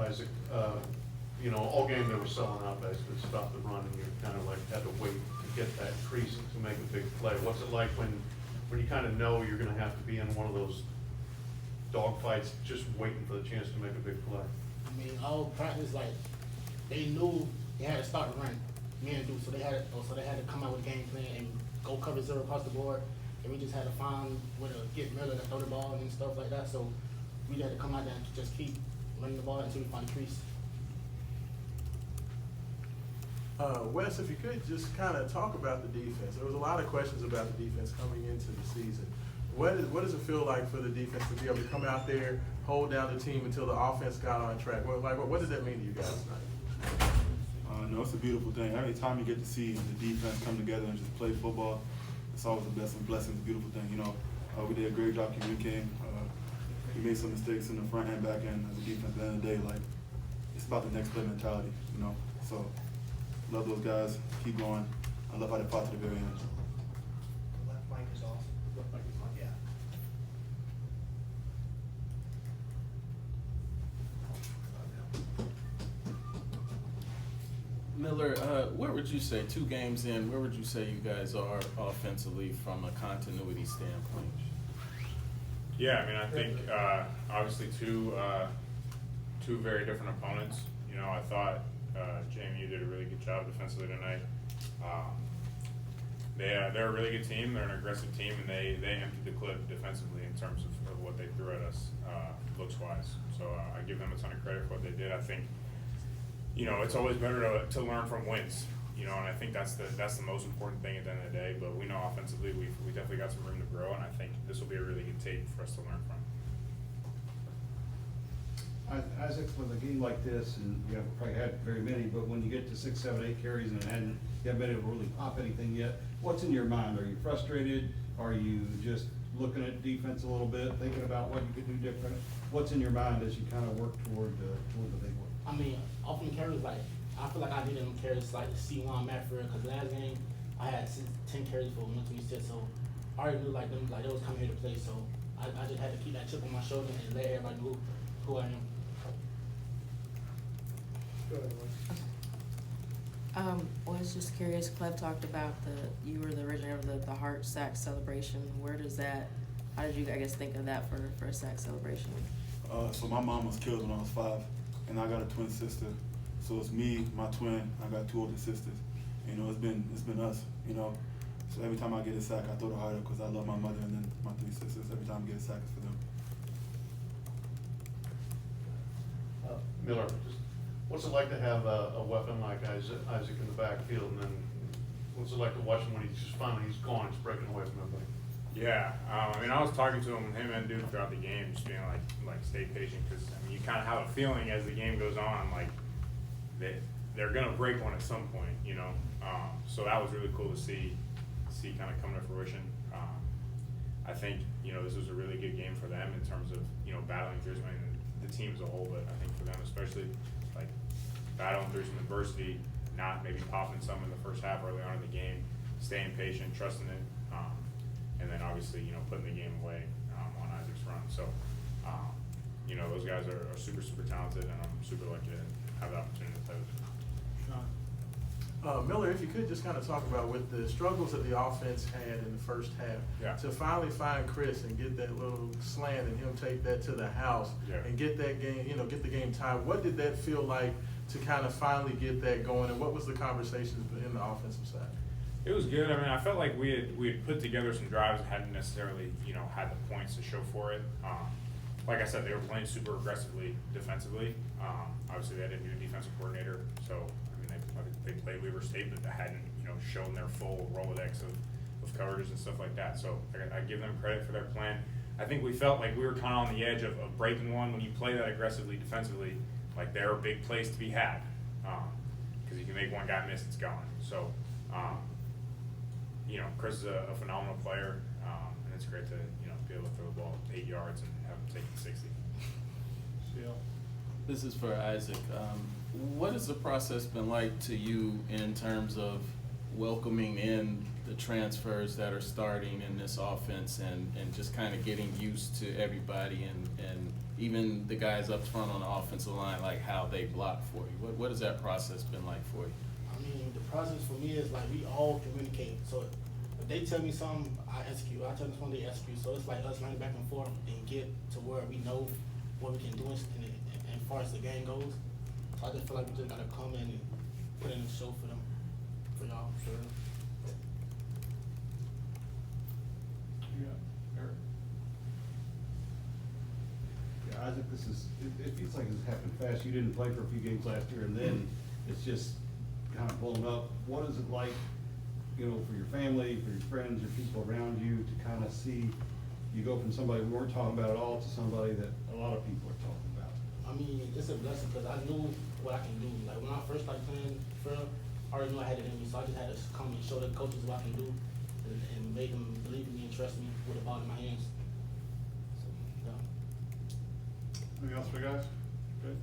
Isaac, all game they were selling out basically, stop the run, and you kind of like had to wait to get that crease to make a big play. What's it like when you kind of know you're gonna have to be in one of those dogfights, just waiting for the chance to make a big play? I mean, all practice, like, they knew they had to start the run, so they had to come out with a game plan and go cover zero across the board, and we just had to find where to get Miller to throw the ball and stuff like that, so we had to come out there and just keep running the ball until we find the crease. Wes, if you could just kind of talk about the defense. There was a lot of questions about the defense coming into the season. What does it feel like for the defense to be able to come out there, hold down the team until the offense got on track? What does that mean to you guys tonight? No, it's a beautiful thing. Every time you get to see the defense come together and just play football, it's always a blessing. It's a beautiful thing. We did a great job communicating. We made some mistakes in the front and back end as a defense. At the end of the day, it's about the next play mentality. So love those guys. Keep going. I love how they fought to the very end. The left flank is awesome. Left flank is fun, yeah. Miller, where would you say, 2 games in, where would you say you guys are offensively from a continuity standpoint? Yeah, I think obviously two very different opponents. I thought JMU did a really good job defensively tonight. They're a really good team. They're an aggressive team, and they emptied the clip defensively in terms of what they threw at us looks-wise. So I give them a ton of credit for what they did. I think it's always better to learn from wins. And I think that's the most important thing at the end of the day. But we know offensively we definitely got some room to grow, and I think this will be a really good tape for us to learn from. Isaac, with a game like this, and you haven't probably had very many, but when you get to 6, 7, 8 carries and you haven't been able to really pop anything yet, what's in your mind? Are you frustrated? Are you just looking at defense a little bit, thinking about what you could do different? What's in your mind as you kind of work toward the big one? I mean, often carries, I feel like I did them carries C1 I'm at for real, because last game I had 10 carries for 126, so I already knew them, they was coming here to play, so I just had to keep that chip on my shoulder and let everybody know who I am. I was just curious, Cleb talked about you were the originator of the heart sack celebration. How did you, think of that for a sack celebration? So my mom was killed when I was 5, and I got a twin sister. So it's me, my twin. I got 2 older sisters. It's been us. So every time I get a sack, I throw the heart up because I love my mother and then my 3 sisters. Every time I get a sack, it's for them. Miller, what's it like to have a weapon like Isaac in the backfield, and then what's it like to watch him when he's gone, he's breaking away from everybody? Yeah, I was talking to him and Duke throughout the game, just being like stay patient, because you kind of have a feeling as the game goes on, they're gonna break one at some point, So that was really cool to see kind of come to fruition. I think this was a really good game for them in terms of battling through the team as a whole, but I think for them especially, battling through some adversity, not maybe popping some in the first half early on in the game, staying patient, trusting it, and then obviously putting the game away on Isaac's run. So those guys are super, super talented, and I'm super lucky to have the opportunity to play with them. Miller, if you could just kind of talk about with the struggles that the offense had in the first half, Yeah. to finally find Chris and get that little slant and him take that to the house, Yeah. and get that game, get the game tied. What did that feel like to kind of finally get that going, and what was the conversations in the offensive side? It was good. I felt like we had put together some drives that hadn't necessarily had the points to show for it. Like I said, they were playing super aggressively defensively. Obviously, they had a new defensive coordinator, so they played Weber State, but they hadn't shown their full Rolodex of coverages and stuff like that. So I give them credit for their plan. I think we felt like we were kind of on the edge of breaking one. When you play that aggressively defensively, they're a big place to be had, because you can make one guy miss, it's gone. So Chris is a phenomenal player, and it's great to be able to throw the ball 8 yards and have him take it 60. This is for Isaac. What has the process been like to you in terms of welcoming in the transfers that are starting in this offense and just kind of getting used to everybody and even the guys up front on the offensive line, like how they block for you? What has that process been like for you? I mean, the process for me is like we all communicate. So if they tell me something, I execute. I tell them something, they execute. So it's like us running back and forth and get to where we know what we can do as far as the game goes. So I just feel like we just gotta come in and put in a show for them, for y'all, for real. Yeah, Isaac, it feels like it's happened fast. You didn't play for a few games last year, and then it's just kind of blown up. What is it like, you know, for your family, for your friends, your people around you, to kind of see you go from somebody we weren't talking about at all to somebody that a lot of people are talking about? I mean, it's a blessing because I knew what I can do. Like when I first started playing for real, I already knew I had it in me, so I just had to come and show the coaches what I can do and make them believe in me and trust me with the ball in my hands. So, yeah. Anything else for you guys? Good.